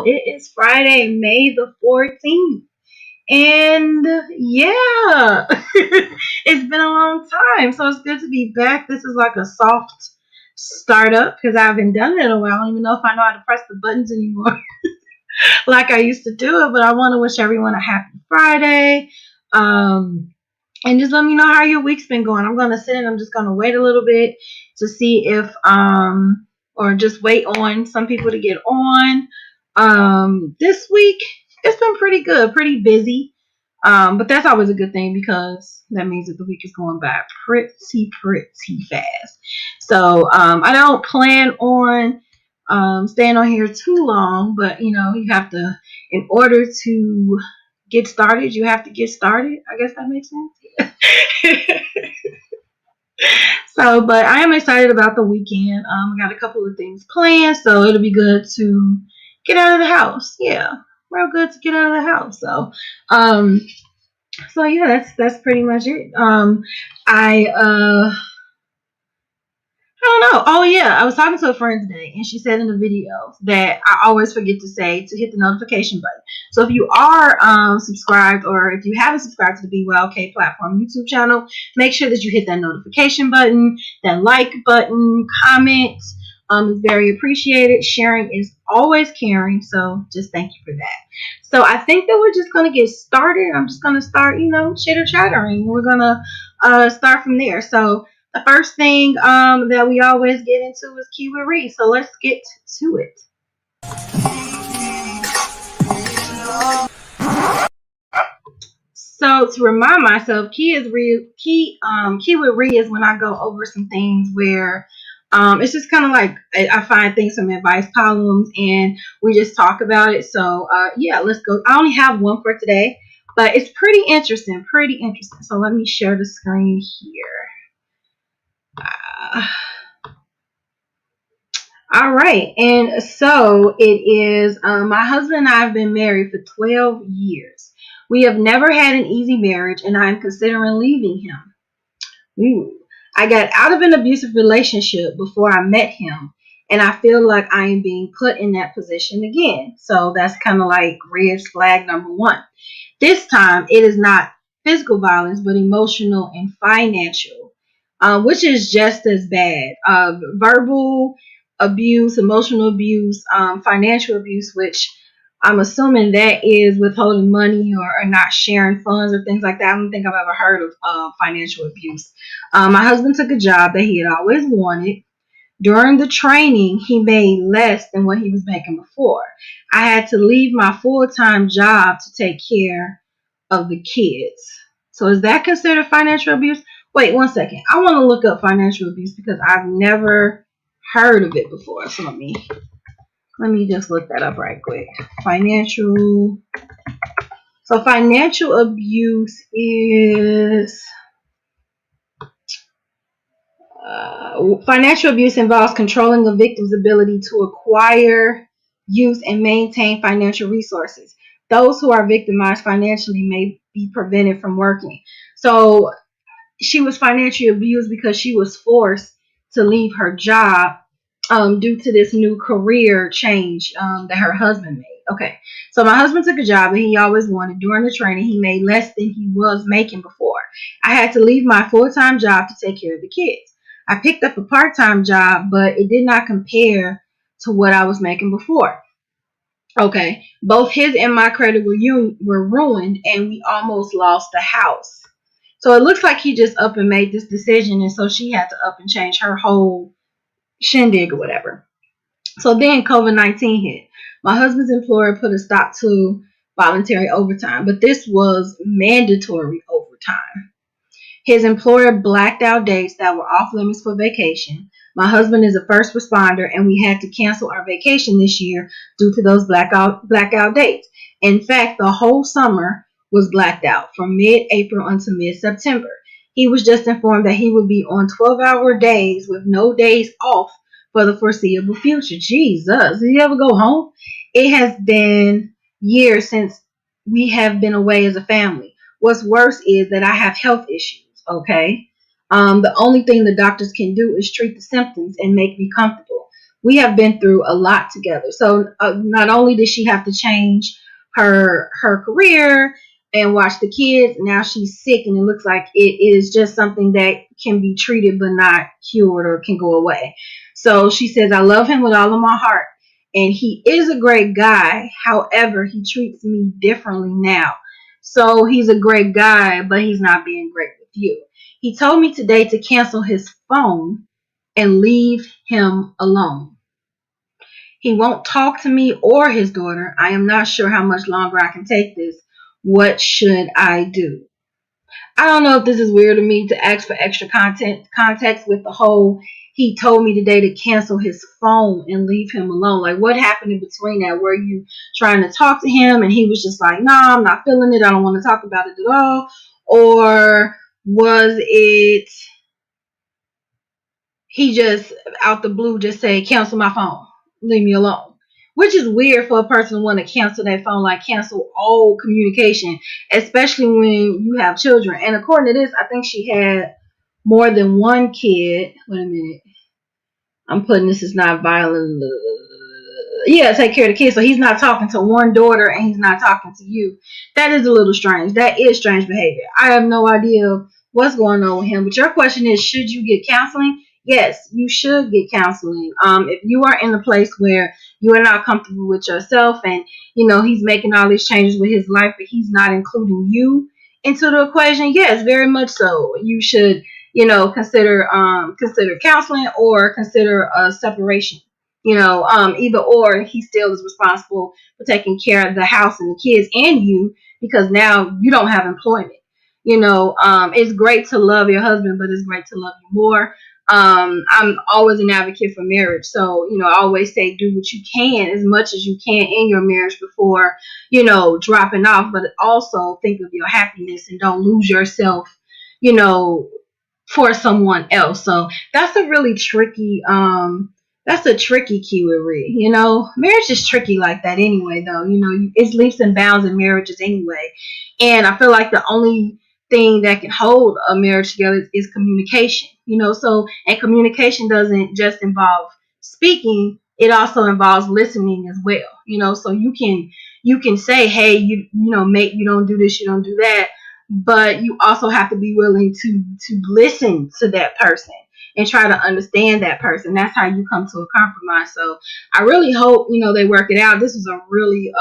hello. It is Friday, May the 14th. And yeah, it's been a long time. So it's good to be back. This is like a soft startup because I haven't done it in a while. I don't even know if I know how to press the buttons anymore like I used to do it. But I want to wish everyone a happy Friday. Um, and just let me know how your week's been going. I'm gonna sit and I'm just gonna wait a little bit to see if or just wait on some people to get on. This week it's been pretty good, pretty busy. But that's always a good thing because that means that the week is going by pretty fast. So I don't plan on staying on here too long, but you have to, in order to get started, you have to get started. I guess that makes sense. So, but I am excited about the weekend. I got a couple of things planned, so it'll be good to get out of the house. Yeah, real good to get out of the house. Um, so yeah, that's pretty much it. I don't know. Oh yeah, I was talking to a friend today, and she said in the video that I always forget to say to hit the notification button. So if you are subscribed, or if you haven't subscribed to the BYOK platform YouTube channel, make sure that you hit that notification button, that like button, comment. Is very appreciated. Sharing is always caring. So just thank you for that. So I think that we're just gonna get started. I'm just gonna start, chitter chattering. We're gonna start from there. So the first thing that we always get into is Key with Ree. So let's get to it. So to remind myself, Key with Ree is when I go over some things where it's just kind of like I find things from advice columns and we just talk about it. So yeah, let's go. I only have one for today, but it's pretty interesting. So let me share the screen here. All right, and so it is. My husband and I have been married for 12 years. We have never had an easy marriage, and I am considering leaving him. Ooh. I got out of an abusive relationship before I met him, and I feel like I am being put in that position again. So that's kind of like red flag number one. This time, it is not physical violence, but emotional and financial, which is just as bad. Verbal abuse, emotional abuse, financial abuse, which I'm assuming that is withholding money or not sharing funds or things like that. I don't think I've ever heard of financial abuse. My husband took a job that he had always wanted. During the training, he made less than what he was making before. I had to leave my full-time job to take care of the kids. So is that considered financial abuse? Wait 1 second. I want to look up financial abuse because I've never heard of it before. So let me just look that up right quick. Financial abuse is financial abuse involves controlling a victim's ability to acquire, use, and maintain financial resources. Those who are victimized financially may be prevented from working. So she was financially abused because she was forced to leave her job due to this new career change that her husband made. Okay, so my husband took a job that he always wanted. During the training, he made less than he was making before. I had to leave my full-time job to take care of the kids. I picked up a part-time job, but it did not compare to what I was making before. Okay, both his and my credit were ruined, and we almost lost the house. So it looks like he just up and made this decision, and so she had to up and change her whole shindig or whatever. So then COVID-19 hit. My husband's employer put a stop to voluntary overtime, but this was mandatory overtime. His employer blacked out dates that were off limits for vacation. My husband is a first responder, and we had to cancel our vacation this year due to those blackout dates. In fact, the whole summer was blacked out from mid-April until mid-September. He was just informed that he would be on 12-hour days with no days off for the foreseeable future. Jesus, did he ever go home? It has been years since we have been away as a family. What's worse is that I have health issues. Okay. The only thing the doctors can do is treat the symptoms and make me comfortable. we have been through a lot together. So not only did she have to change her career and watch the kids, now she's sick, and it looks like it is just something that can be treated but not cured or can go away. So she says, I love him with all of my heart, and he is a great guy. However, he treats me differently now. So he's a great guy, but he's not being great with you. He told me today to cancel his phone and leave him alone. He won't talk to me or his daughter. I am not sure how much longer I can take this. What should I do? I don't know if this is weird to me to ask for extra context with the whole he told me today to cancel his phone and leave him alone. Like, what happened in between that? Were you trying to talk to him and he was just like, nah, I'm not feeling it. I don't want to talk about it at all. Or was it he just out the blue just said, cancel my phone, leave me alone? Which is weird for a person to want to cancel that phone, like cancel all communication, especially when you have children. And according to this, I think she had more than one kid. Wait a minute. I'm putting this is not violent. Yeah, take care of the kids. So he's not talking to one daughter and he's not talking to you. That is a little strange. That is strange behavior. I have no idea what's going on with him. But your question is, should you get counseling? Yes, you should get counseling. If you are in a place where you are not comfortable with yourself, and he's making all these changes with his life, but he's not including you into the equation, yes, very much so. You should consider counseling or consider a separation. Either or, he still is responsible for taking care of the house and the kids and you, because now you don't have employment. It's great to love your husband, but it's great to love you more. I'm always an advocate for marriage. So, I always say do what you can, as much as you can in your marriage before, dropping off, but also think of your happiness and don't lose yourself, you know, for someone else. So that's a tricky keyword. Marriage is tricky like that anyway, though. It's leaps and bounds in marriages anyway. And I feel like the only thing that can hold a marriage together is communication. And communication doesn't just involve speaking, it also involves listening as well. So you can say, hey, mate, you don't do this, you don't do that, but you also have to be willing to listen to that person and try to understand that person. That's how you come to a compromise. So I really hope they work it out. This is a really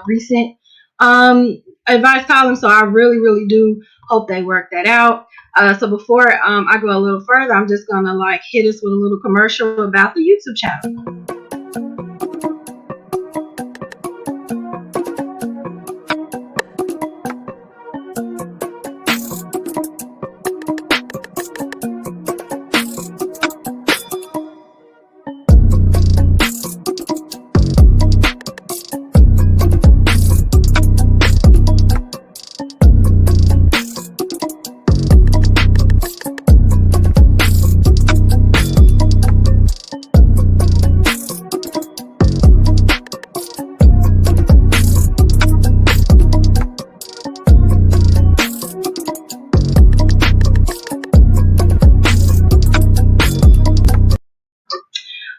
recent advice column, so I really really do hope they work that out. So before I go a little further, I'm just gonna hit us with a little commercial about the YouTube channel.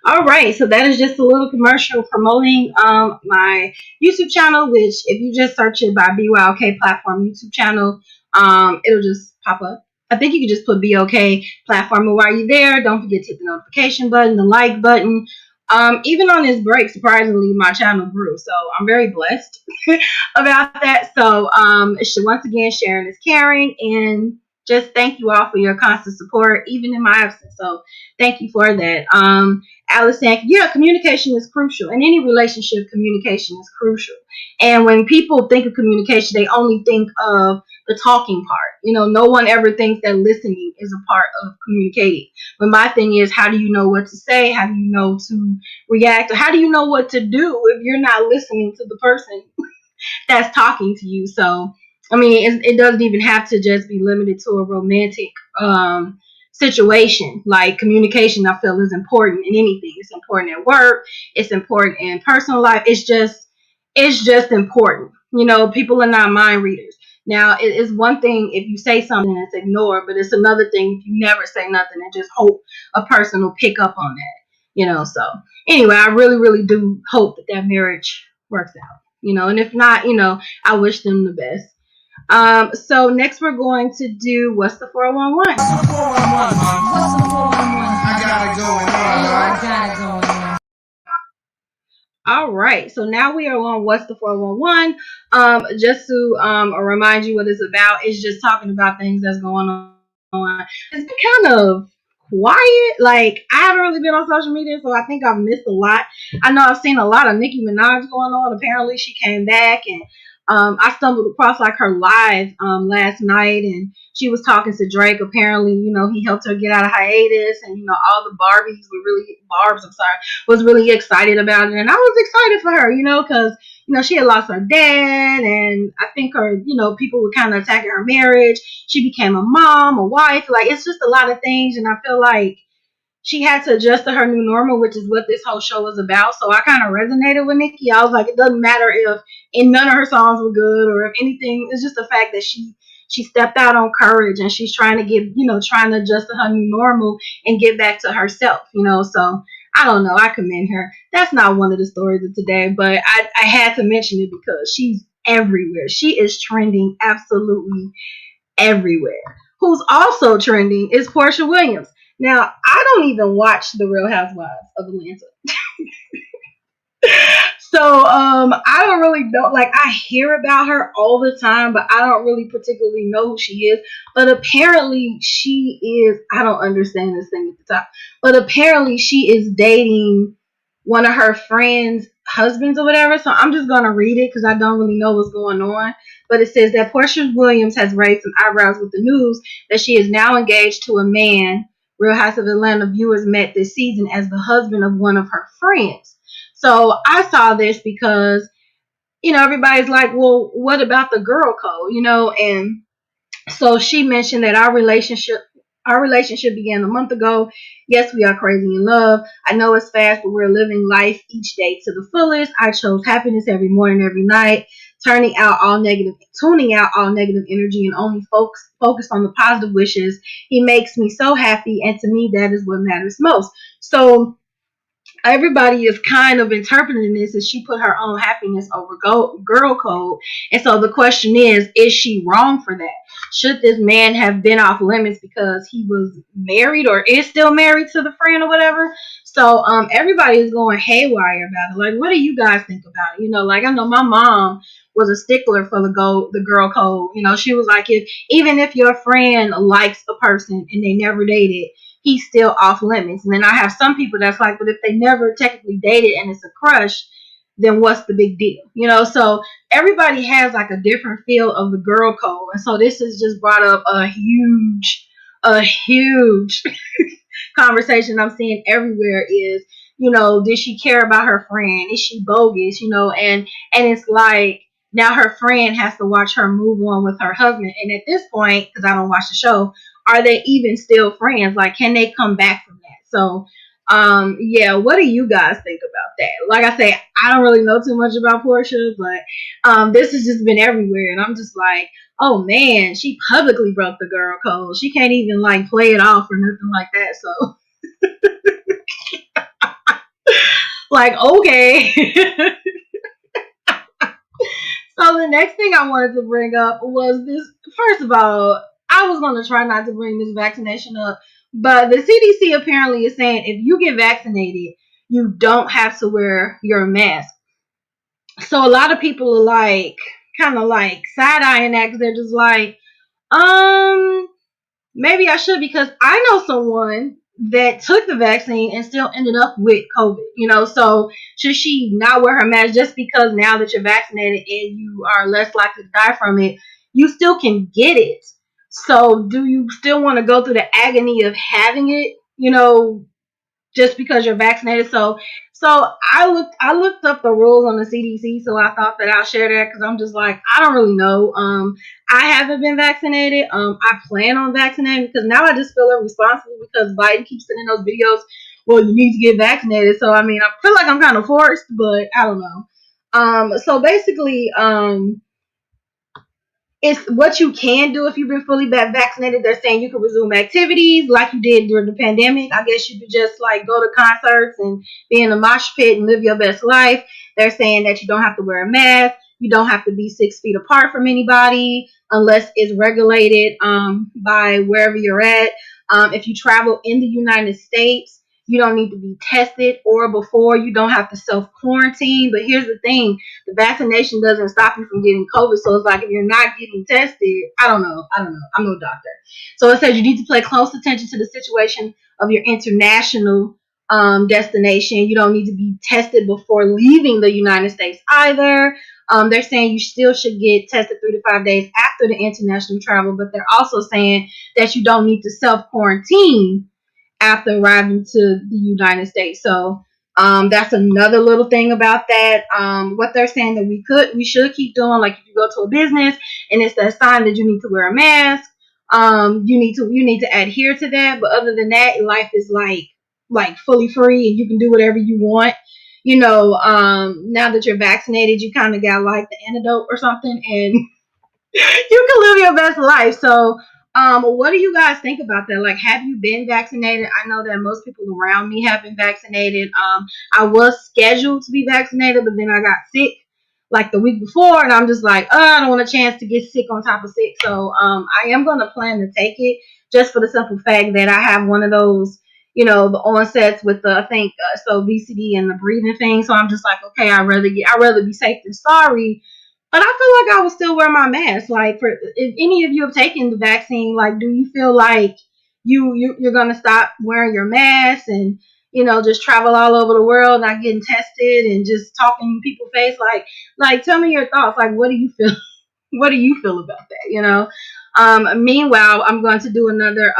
All right, so that is just a little commercial promoting my YouTube channel, which if you just search it by BYOK platform YouTube channel, it'll just pop up. I think you can just put BOK platform, and while you're there, don't forget to hit the notification button, the like button. Even on this break, surprisingly, my channel grew, so I'm very blessed about that. So once again, sharing is caring, and just thank you all for your constant support, even in my absence. So thank you for that. Alice saying, yeah, communication is crucial. In any relationship, communication is crucial. And when people think of communication, they only think of the talking part. No one ever thinks that listening is a part of communicating. But my thing is, how do you know what to say? How do you know to react? Or how do you know what to do if you're not listening to the person that's talking to you? So, I mean, it doesn't even have to just be limited to a romantic situation. Like communication, I feel, is important in anything. It's important at work. It's important in personal life. It's just important. People are not mind readers. Now, it is one thing if you say something and it's ignored, but it's another thing if you never say nothing and just hope a person will pick up on that. So anyway, I really, really do hope that that marriage works out, and if not, I wish them the best. So next we're going to do what's the 411? What's the 411, mom? What's the 411? I got it going on. I got it going on. All right, so now we are on what's the 411. Just to remind you what it's about, it's just talking about things that's going on. It's been kind of quiet. Like, I haven't really been on social media, so I think I've missed a lot. I know I've seen a lot of Nicki Minaj going on. Apparently, she came back, and I stumbled across like her live last night, and she was talking to Drake. Apparently, he helped her get out of hiatus, and all the Barbs, I'm sorry, was really excited about it, and I was excited for her, because she had lost her dad, and I think her, people were kind of attacking her marriage. She became a mom, a wife, like it's just a lot of things, and I feel like she had to adjust to her new normal, which is what this whole show was about. So I kind of resonated with Nicki. I was like, it doesn't matter if and none of her songs were good or if anything. It's just the fact that she stepped out on courage and she's trying to trying to adjust to her new normal and get back to herself. So I don't know. I commend her. That's not one of the stories of today, but I had to mention it because she's everywhere. She is trending absolutely everywhere. Who's also trending is Portia Williams. Now, I don't even watch The Real Housewives of Atlanta. So I don't really know. Like, I hear about her all the time, but I don't really particularly know who she is. But apparently she is, I don't understand this thing at the top, but apparently she is dating one of her friends' husbands or whatever. So I'm just going to read it because I don't really know what's going on. But it says that Portia Williams has raised some eyebrows with the news that she is now engaged to a man Real House of Atlanta viewers met this season as the husband of one of her friends. So I saw this because, everybody's like, well, what about the girl code? And so she mentioned that our relationship began a month ago. Yes, we are crazy in love. I know it's fast, but we're living life each day to the fullest. I chose happiness every morning, every night, tuning out all negative energy and only focused on the positive wishes. He makes me so happy, and to me, that is what matters most. So everybody is kind of interpreting this as she put her own happiness over girl code. And so the question is she wrong for that? Should this man have been off limits because he was married or is still married to the friend or whatever? So everybody is going haywire about it. Like, what do you guys think about it? Like, I know my mom was a stickler for the girl code. She was like, even if your friend likes a person and they never dated, he's still off limits. And then I have some people that's like, but if they never technically dated and it's a crush, then what's the big deal? So everybody has like a different feel of the girl code. And so this has just brought up a huge conversation I'm seeing everywhere is, did she care about her friend? Is she bogus? And it's like now her friend has to watch her move on with her husband. And at this point, because I don't watch the show, are they even still friends? Like, can they come back from that? So yeah, what do you guys think about that? Like I say, I don't really know too much about Portia, but this has just been everywhere, and I'm just like, oh man, she publicly broke the girl code. She can't even like play it off or nothing like that. So like, okay. So the next thing I wanted to bring up was this. First of all, I was going to try not to bring this vaccination up, but the CDC apparently is saying if you get vaccinated, you don't have to wear your mask. So a lot of people are like, kind of like side eyeing that because they're just like, maybe I should, because I know someone that took the vaccine and still ended up with COVID. So should she not wear her mask just because now that you're vaccinated and you are less likely to die from it, you still can get it. So do you still want to go through the agony of having it, just because you're vaccinated? So I looked up the rules on the CDC, so I thought that I'll share that because I'm just like, I don't really know. I haven't been vaccinated. I plan on vaccinating because now I just feel irresponsible because Biden keeps sending those videos. Well, you need to get vaccinated. So I mean, I feel like I'm kind of forced, but I don't know. So basically, it's what you can do if you've been fully vaccinated. They're saying you can resume activities like you did during the pandemic. I guess you could just like go to concerts and be in a mosh pit and live your best life. They're saying that you don't have to wear a mask. You don't have to be 6 feet apart from anybody unless it's regulated by wherever you're at. If you travel in the United States, you don't need to be tested or before. You don't have to self quarantine. But here's the thing, the vaccination doesn't stop you from getting COVID. So it's like if you're not getting tested, I don't know. I'm no doctor. So it says you need to pay close attention to the situation of your international destination. You don't need to be tested before leaving the United States either. They're saying you still should get tested 3 to 5 days after the international travel, but they're also saying that you don't need to self quarantine after arriving to the United States. So that's another little thing about that. What they're saying that we should keep doing, like if you go to a business and it's that sign that you need to wear a mask, you need to adhere to that. But other than that, life is like fully free and you can do whatever you want. Now that you're vaccinated, you kind of got like the antidote or something, and you can live your best life. So, what do you guys think about that? Like, have you been vaccinated? I know that most people around me have been vaccinated. I was scheduled to be vaccinated, but then I got sick like the week before, and I'm just like, oh, I don't want a chance to get sick on top of sick. So, I am going to plan to take it just for the simple fact that I have one of those, the onsets with the, I think, so obesity and the breathing thing. So I'm just like, okay, I'd rather be safe than sorry. But I feel like I would still wear my mask. Like, for if any of you have taken the vaccine, like, do you feel like you're gonna stop wearing your mask and just travel all over the world, not getting tested and just talking in people's face? Like, tell me your thoughts. Like, what do you feel? What do you feel about that? Meanwhile, I'm going to do another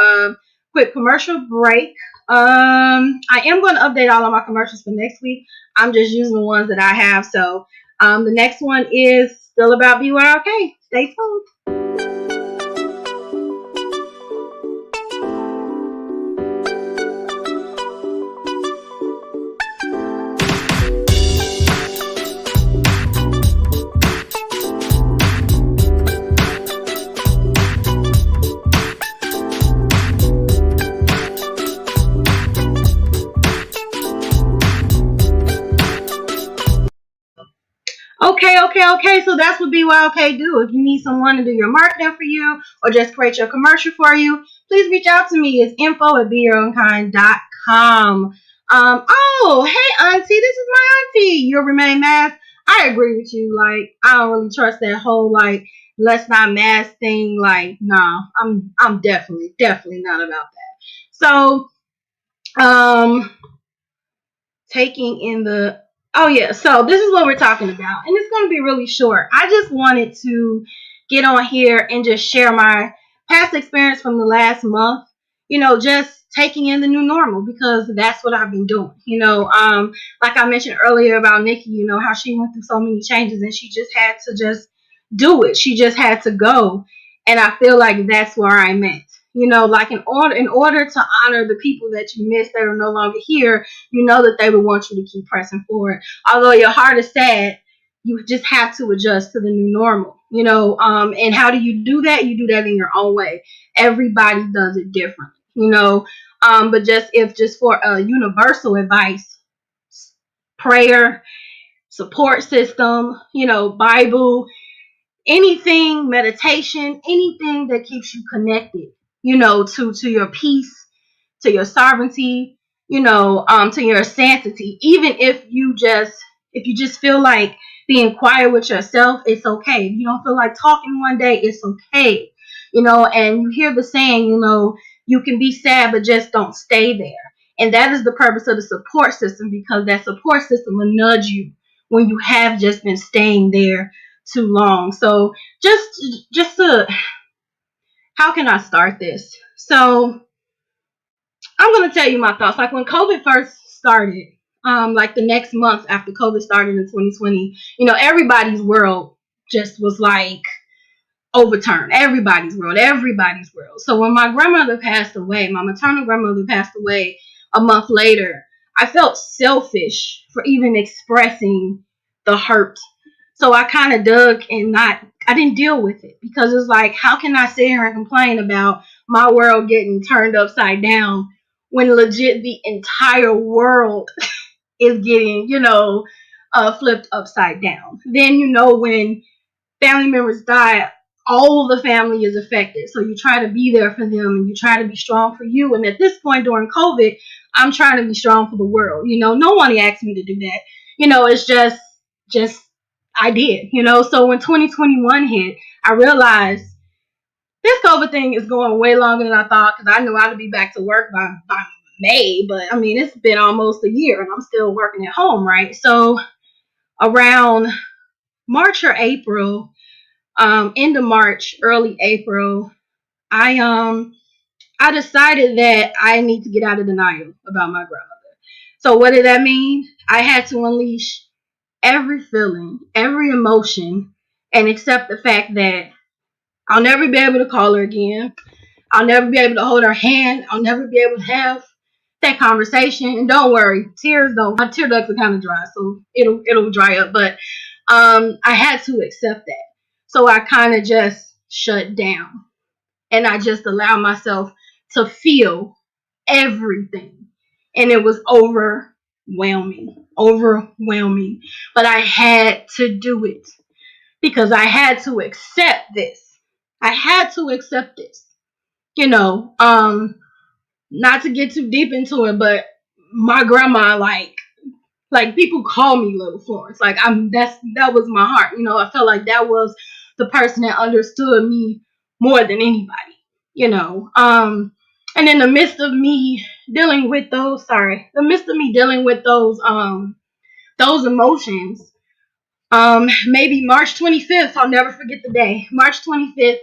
quick commercial break. I am going to update all of my commercials for next week. I'm just using the ones that I have. So the next one is still about BYOK. Stay tuned. Okay. So that's what BYOK do. If you need someone to do your marketing for you or just create your commercial for you, please reach out to me. It's info@beyourownkind.com. Hey, auntie, this is my auntie. You'll remain masked. I agree with you. Like, I don't really trust that whole like let's not mask thing. Like, no, I'm definitely not about that. So, um, taking in the oh yeah, so this is what we're talking about, and it's going to be really short. I just wanted to get on here and just share my past experience from the last month, just taking in the new normal, because that's what I've been doing. Like I mentioned earlier about Nikki, how she went through so many changes and she just had to just do it. She just had to go, and I feel like that's where I'm at. Like in order to honor the people that you miss that are no longer here, that they would want you to keep pressing forward. Although your heart is sad, you just have to adjust to the new normal. And how do you do that? You do that in your own way. Everybody does it differently. But just for universal advice, prayer, support system, Bible, anything, meditation, anything that keeps you connected, to your peace, to your sovereignty, to your sanity. Even if you just feel like being quiet with yourself, it's okay. If you don't feel like talking one day, it's okay. And you hear the saying, you can be sad, but just don't stay there. And that is the purpose of the support system, because that support system will nudge you when you have just been staying there too long. So just to, how can I start this? So I'm going to tell you my thoughts. Like when COVID first started, like the next month after COVID started in 2020, everybody's world just was like overturned. Everybody's world. So when my grandmother passed away, my maternal grandmother passed away a month later, I felt selfish for even expressing the hurt So I kind of dug and I didn't deal with it because it's like, how can I sit here and complain about my world getting turned upside down when legit the entire world is getting, flipped upside down? Then, when family members die, all the family is affected. So you try to be there for them and you try to be strong for you. And at this point during COVID, I'm trying to be strong for the world. No one asked me to do that. It's just I did. So when 2021 hit, I realized this COVID thing is going way longer than I thought, because I knew I'd be back to work by May. But I mean, it's been almost a year and I'm still working at home, right? So around March or April, end of March, early April, I decided that I need to get out of denial about my grandmother. So what did that mean? I had to unleash every feeling, every emotion, and accept the fact that I'll never be able to call her again. I'll never be able to hold her hand. I'll never be able to have that conversation. And don't worry, my tear ducts are kind of dry, so it'll dry up. But I had to accept that. So I kind of just shut down and I just allowed myself to feel everything. And it was overwhelming. But I had to do it because I had to accept this. I had to accept this. Not to get too deep into it, but my grandma, like people call me Little Florence. Like that was my heart. I felt like that was the person that understood me more than anybody. And in the midst of me dealing with those emotions, maybe March 25th, I'll never forget the day. March 25th,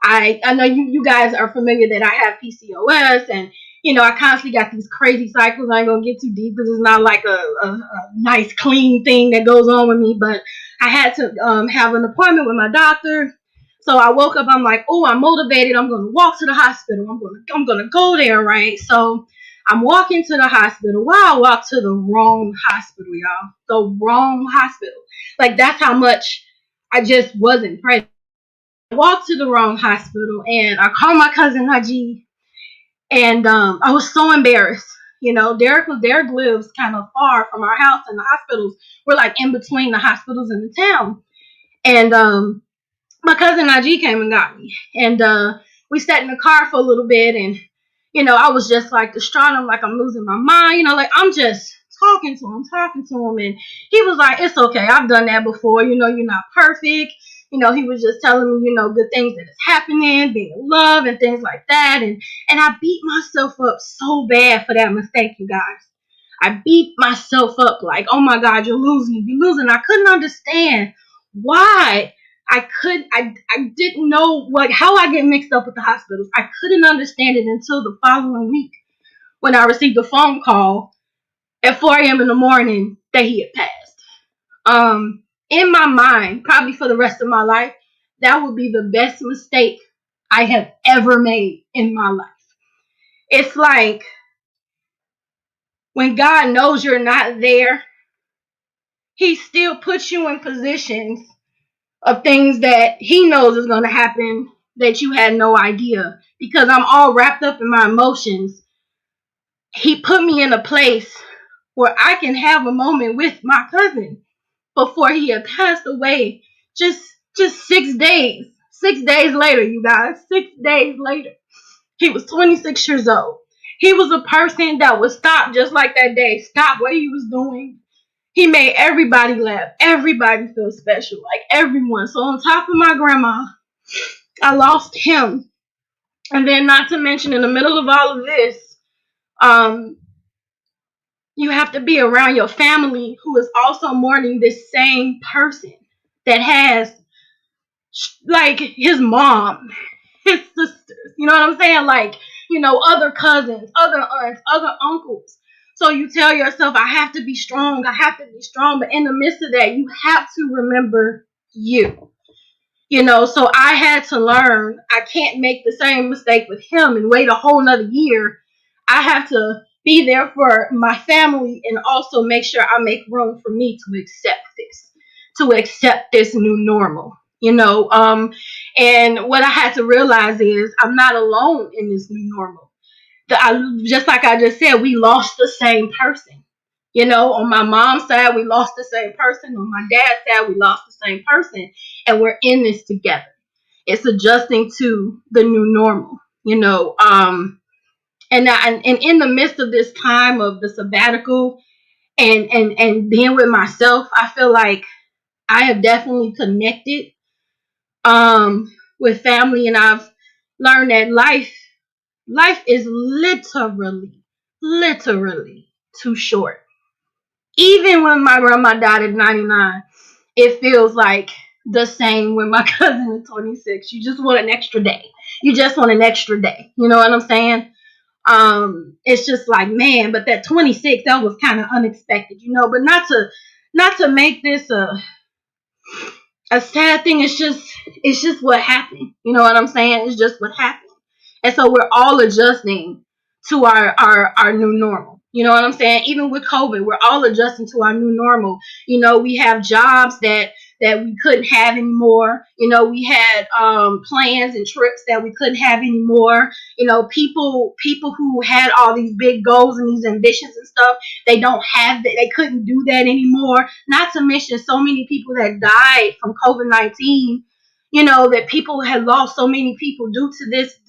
I know you guys are familiar that I have PCOS, and I constantly got these crazy cycles. I ain't gonna get too deep because it's not like a nice clean thing that goes on with me, but I had to have an appointment with my doctor. So I woke up, I'm like, oh, I'm motivated, I'm gonna walk to the hospital, I'm gonna go there, right? So I'm walking to the hospital. Wow, I walked to the wrong hospital, y'all. The wrong hospital. Like, that's how much I just wasn't present. I walked to the wrong hospital and I called my cousin Najee, and I was so embarrassed. Derek lives kind of far from our house, and the hospitals were like in between the hospitals in the town. And my cousin Najee came and got me, and we sat in the car for a little bit, and I was just like distraught. I'm like, I'm losing my mind. Like I'm just talking to him, and he was like, it's okay, I've done that before. You're not perfect. He was just telling me, good things that is happening, being in love and things like that. And I beat myself up so bad for that mistake, you guys. I beat myself up like, oh my God, you're losing. I couldn't understand why I didn't know how I get mixed up with the hospitals. I couldn't understand it until the following week when I received a phone call at 4 a.m. in the morning that he had passed. In my mind, probably for the rest of my life, that would be the best mistake I have ever made in my life. It's like when God knows you're not there, he still puts you in positions of things that he knows is going to happen that you had no idea. Because I'm all wrapped up in my emotions, he put me in a place where I can have a moment with my cousin before he had passed away. Just 6 days. 6 days later, you guys. 6 days later. He was 26 years old. He was a person that would stop just like that day. Stop what he was doing. He made everybody laugh. Everybody feel special. Like everyone. So on top of my grandma, I lost him. And then not to mention in the middle of all of this, you have to be around your family who is also mourning this same person that has like his mom, his sisters, you know what I'm saying? Like, other cousins, other aunts, other uncles. So you tell yourself, I have to be strong. But in the midst of that, you have to remember you. So I had to learn I can't make the same mistake with him and wait a whole nother year. I have to be there for my family and also make sure I make room for me to accept this. to accept this new normal, and what I had to realize is I'm not alone in this new normal. Just like I just said, we lost the same person. On my mom's side, we lost the same person. On my dad's side, we lost the same person. And we're in this together. It's adjusting to the new normal, and in the midst of this time of the sabbatical and being with myself, I feel like I have definitely connected with family, and I've learned that life is literally too short. Even when my grandma died at 99, it feels like the same when my cousin is 26. You just want an extra day. You just want an extra day. You know what I'm saying? It's just like, man, but that 26, that was kind of unexpected, but not to make this a sad thing. It's just what happened. You know what I'm saying? It's just what happened. And so we're all adjusting to our new normal. You know what I'm saying? Even with COVID, we're all adjusting to our new normal. We have jobs that we couldn't have anymore. We had plans and trips that we couldn't have anymore. People who had all these big goals and these ambitions and stuff, they don't have that. They couldn't do that anymore. Not to mention so many people that died from COVID-19. That people had lost so many people due to this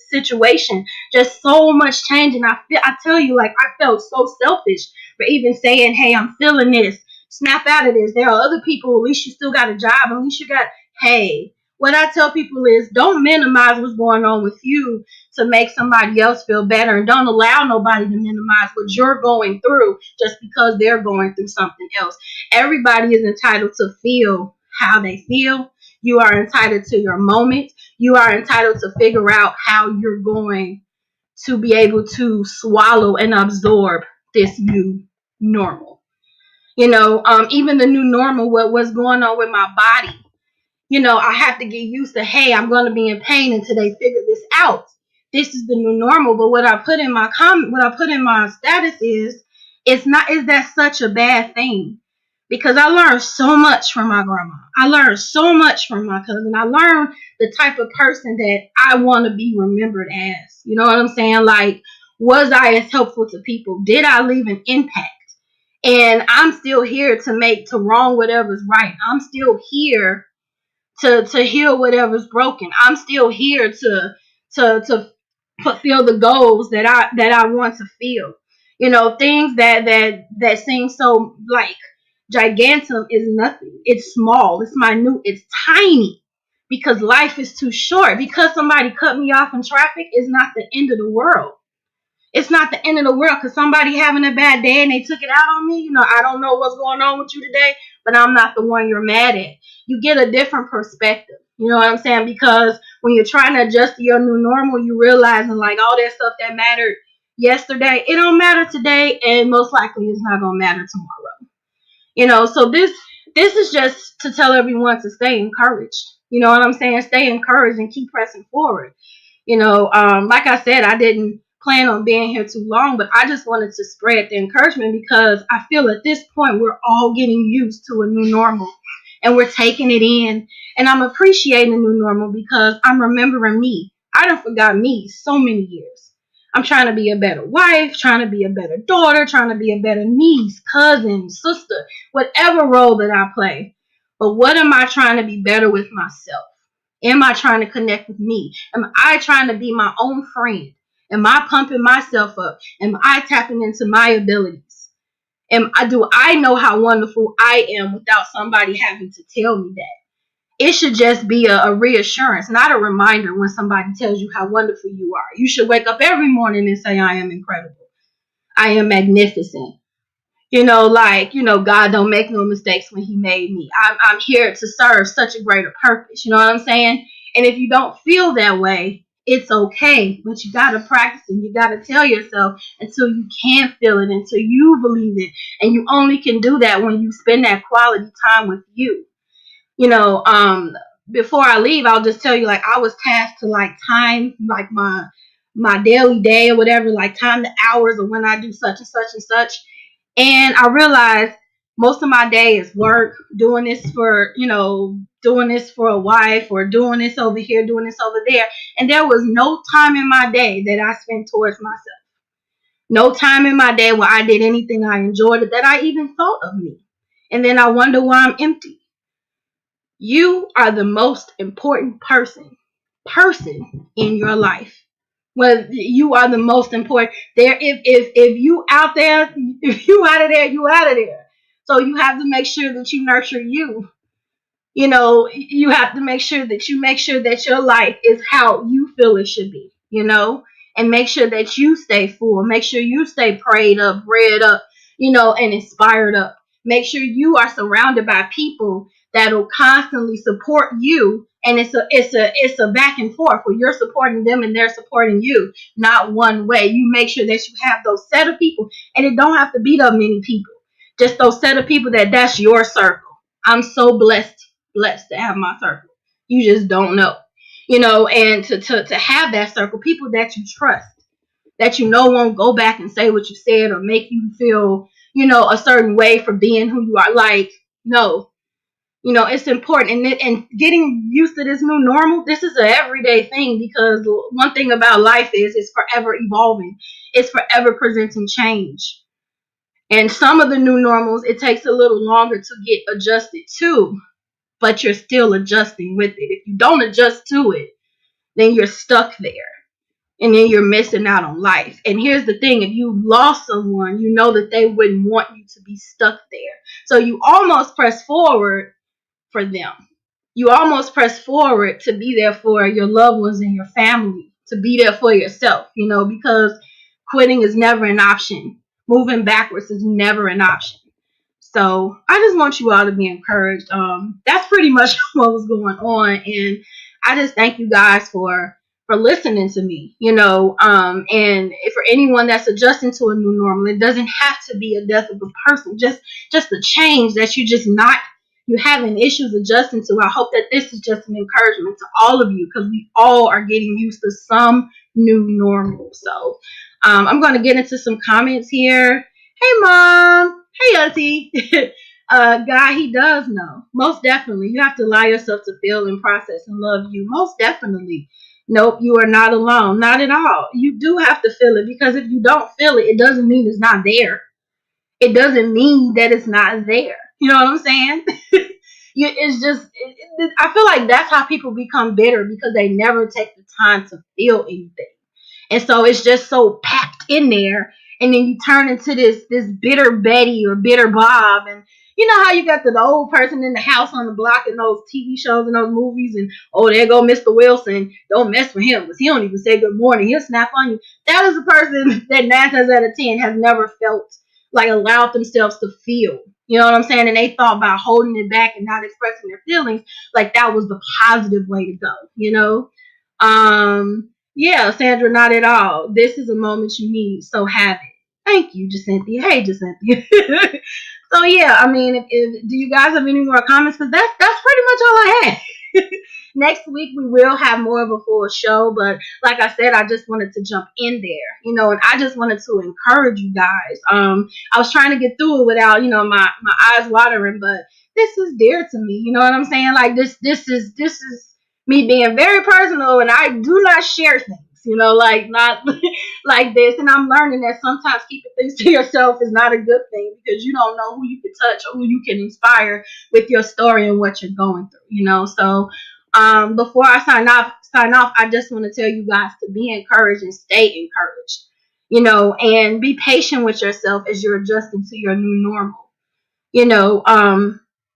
situation. Just so much change, and I tell you, like, I felt so selfish for even saying, "Hey, I'm feeling this. Snap out of this." There are other people. At least you still got a job. At least you got. Hey, what I tell people is, don't minimize what's going on with you to make somebody else feel better, and don't allow nobody to minimize what you're going through just because they're going through something else. Everybody is entitled to feel how they feel. You are entitled to your moment. You are entitled to figure out how you're going to be able to swallow and absorb this new normal. Even the new normal, what's going on with my body. I have to get used to, hey, I'm going to be in pain until they figure this out. This is the new normal. But what I put in my comment, what I put in my status is that such a bad thing? Because I learned so much from my grandma. I learned so much from my cousin. I learned the type of person that I want to be remembered as. You know what I'm saying? Like, was I as helpful to people? Did I leave an impact? And I'm still here to wrong whatever's right. I'm still here to heal whatever's broken. I'm still here to fulfill the goals that I want to feel. Things that seem so like gigantum is nothing. It's small. It's minute. It's tiny. Because life is too short. Because somebody cut me off in traffic is not the end of the world. It's not the end of the world because somebody having a bad day and they took it out on me. I don't know what's going on with you today, but I'm not the one you're mad at. You get a different perspective. You know what I'm saying? Because when you're trying to adjust to your new normal, you realizing like all that stuff that mattered yesterday, it don't matter today, and most likely it's not gonna matter tomorrow. So this is just to tell everyone to stay encouraged. You know what I'm saying? Stay encouraged and keep pressing forward. Like I said, I didn't plan on being here too long, but I just wanted to spread the encouragement because I feel at this point we're all getting used to a new normal and we're taking it in. And I'm appreciating the new normal because I'm remembering me. I done forgot me so many years. I'm trying to be a better wife, trying to be a better daughter, trying to be a better niece, cousin, sister, whatever role that I play. But what am I trying to be better with myself? Am I trying to connect with me? Am I trying to be my own friend? Am I pumping myself up? Am I tapping into my abilities? Do I know how wonderful I am without somebody having to tell me that? It should just be a reassurance, not a reminder when somebody tells you how wonderful you are. You should wake up every morning and say, I am incredible. I am magnificent. God don't make no mistakes when he made me. I'm here to serve such a greater purpose. You know what I'm saying? And if you don't feel that way, it's okay. But you got to practice and you got to tell yourself until you can feel it, until you believe it. And you only can do that when you spend that quality time with you. You know, before I leave, I'll just tell you, like, I was tasked to, like, time, like, my daily day or whatever, like, time the hours of when I do such and such and such. And I realized Most of my day is work, doing this for, doing this for a wife, or doing this over here, doing this over there. And there was no time in my day that I spent towards myself. No time in my day where I did anything I enjoyed, that I even thought of me. And then I wonder why I'm empty. You are the most important person in your life. Well, you are the most important. There, if you out there, if you out of there, you out of there. So you have to make sure that you nurture you. You have to make sure that you make sure that your life is how you feel it should be, and make sure that you stay full. Make sure you stay prayed up, read up, and inspired up. Make sure you are surrounded by people that'll constantly support you. And it's a back and forth where you're supporting them and they're supporting you, not one way. You make sure that you have those set of people, and it don't have to be that many people. Just those set of people that's your circle. I'm so blessed to have my circle. You just don't know. And to have that circle, people that you trust, that won't go back and say what you said or make you feel, a certain way for being who you are. Like, no. It's important. And getting used to this new normal, this is an everyday thing, because one thing about life is it's forever evolving. It's forever presenting change. And some of the new normals, it takes a little longer to get adjusted to, but you're still adjusting with it. If you don't adjust to it, then you're stuck there. And then you're missing out on life. And here's the thing, if you lost someone, you know that they wouldn't want you to be stuck there. So you almost press forward for them. You almost press forward to be there for your loved ones and your family, to be there for yourself, because quitting is never an option. Moving backwards is never an option. So I just want you all to be encouraged. That's pretty much what was going on, and I just thank you guys for listening to me. And for anyone that's adjusting to a new normal, it doesn't have to be a death of a person. Just a change that you having issues adjusting to. I hope that this is just an encouragement to all of you, because we all are getting used to some new normal. So I'm going to get into some comments here. Hey, Mom. Hey, Auntie. Guy, he does know. Most definitely. You have to allow yourself to feel and process and love you. Most definitely. Nope, you are not alone. Not at all. You do have to feel it, because if you don't feel it, it doesn't mean it's not there. It doesn't mean that it's not there. You know what I'm saying? It's just, I feel like that's how people become bitter, because they never take the time to feel anything. And so it's just so packed in there. And then you turn into this bitter Betty or bitter Bob. And you know how you got the old person in the house on the block in those TV shows and those movies, and oh, there go Mr. Wilson. Don't mess with him, because he don't even say good morning. He'll snap on you. That is a person that 9 times out of 10 has never felt, like, allowed themselves to feel. You know what I'm saying? And they thought about holding it back and not expressing their feelings, like that was the positive way to go. Yeah, Sandra, not at all. This is a moment you need, so have it. Thank you, Jacynthia. Hey, Jacynthia. So yeah, I mean, if do you guys have any more comments? Because that's pretty much all I had. Next week we will have more of a full show, but like I said, I just wanted to jump in there, and I just wanted to encourage you guys. I was trying to get through it without, my eyes watering, but this is dear to me. You know what I'm saying? Like this is me being very personal, and I do not share things. Like not like this. And I'm learning that sometimes keeping things to yourself is not a good thing, because you don't know who you can touch or who you can inspire with your story and what you're going through. So before I sign off, I just want to tell you guys to be encouraged and stay encouraged, and be patient with yourself as you're adjusting to your new normal.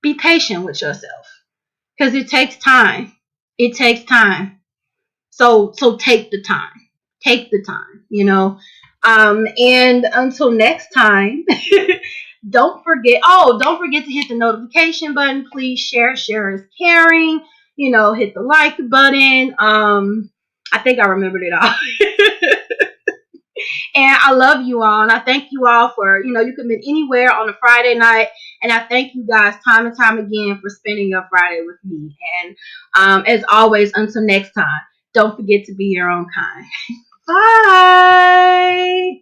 Be patient with yourself, because it takes time. It takes time. So take the time. Take the time. And until next time, don't forget to hit the notification button. Please share is caring. Hit the like button. I think I remembered it all. And I love you all, and I thank you all for, you can be anywhere on a Friday night, and I thank you guys time and time again for spending your Friday with me. And as always, until next time, don't forget to be your own kind. Bye.